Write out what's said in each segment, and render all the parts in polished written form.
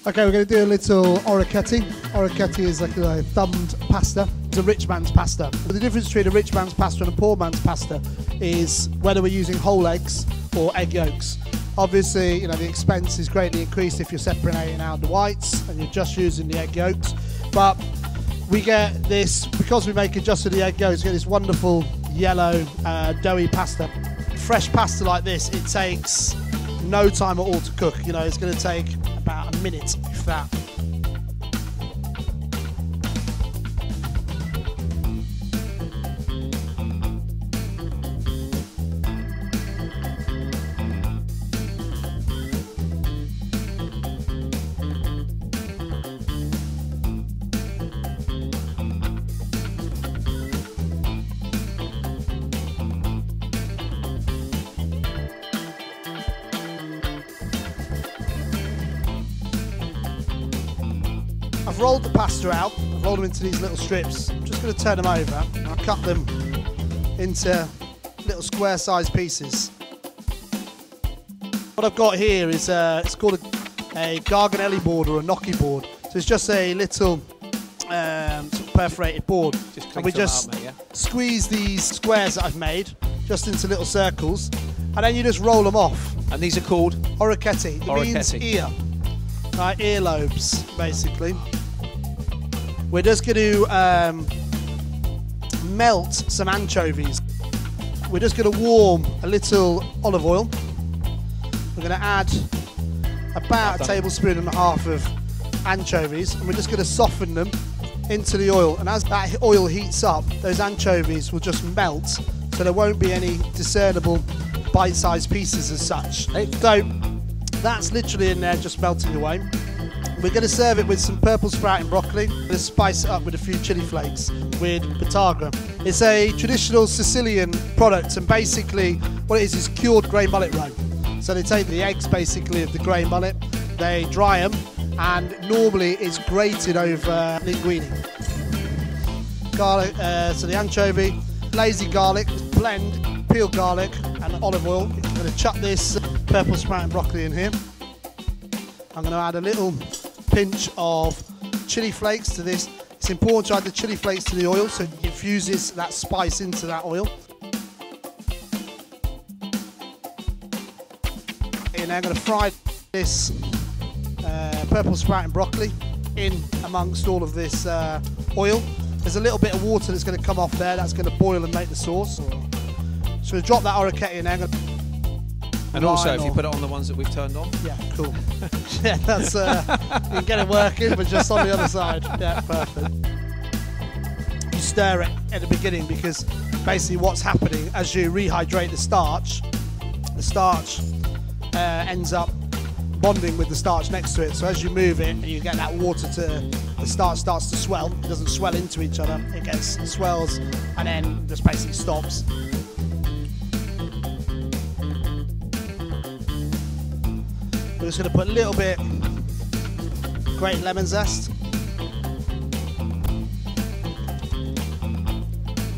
Okay, we're going to do a little orecchiette. Orecchiette is like a thumbed pasta. It's a rich man's pasta. But the difference between a rich man's pasta and a poor man's pasta is whether we're using whole eggs or egg yolks. Obviously, you know, the expense is greatly increased if you're separating out the whites and you're just using the egg yolks. But we get this, because we make it just with the egg yolks, we get this wonderful yellow doughy pasta. Fresh pasta like this, it takes no time at all to cook. You know, it's going to take about a minute, if that. I've rolled the pasta out, I've rolled them into these little strips. I'm just going to turn them over and I'll cut them into little square sized pieces. What I've got here is it's called a garganelli board or a gnocchi board. So it's just a little sort of perforated board. And we just squeeze these squares that I've made just into little circles, and then you just roll them off. And these are called? Orecchiette. It means ear. Right, earlobes, basically. We're just going to melt some anchovies. We're just going to warm a little olive oil. We're going to add about a tablespoon and a half of anchovies, and we're just going to soften them into the oil. And as that oil heats up, those anchovies will just melt, so there won't be any discernible bite-sized pieces as such. So that's literally in there, just melting away. We're going to serve it with some purple sprouting broccoli. We're going to spice it up with a few chili flakes with potagra. It's a traditional Sicilian product, and basically what it is cured grey mullet roe. So they take the eggs basically of the grey mullet, they dry them, and normally it's grated over linguine. Garlic, so the anchovy, lazy garlic, blend, peeled garlic and olive oil. I'm going to chuck this purple sprouting broccoli in here. I'm going to add a little pinch of chili flakes to this. It's important to add the chili flakes to the oil so it infuses that spice into that oil. And I'm going to fry this purple sprouting broccoli in amongst all of this oil. There's a little bit of water that's going to come off there. That's going to boil and make the sauce. So we drop that orecchiette in there. And also, if you put it on the ones that we've turned on. Yeah, cool. Yeah, that's you can get it working, but just on the other side. Yeah, perfect. You stir it at the beginning because basically what's happening as you rehydrate the starch ends up bonding with the starch next to it. So as you move it and you get that water the starch starts to swell. It doesn't swell into each other. It swells and then just basically stops. We're just going to put a little bit grated lemon zest.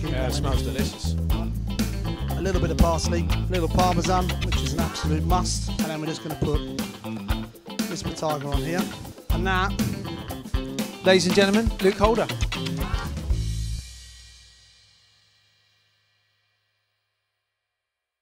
Yeah, it smells delicious. A little bit of parsley, a little parmesan, which is an absolute must. And then we're just going to put this potagra on here. And that, ladies and gentlemen, Luke Holder.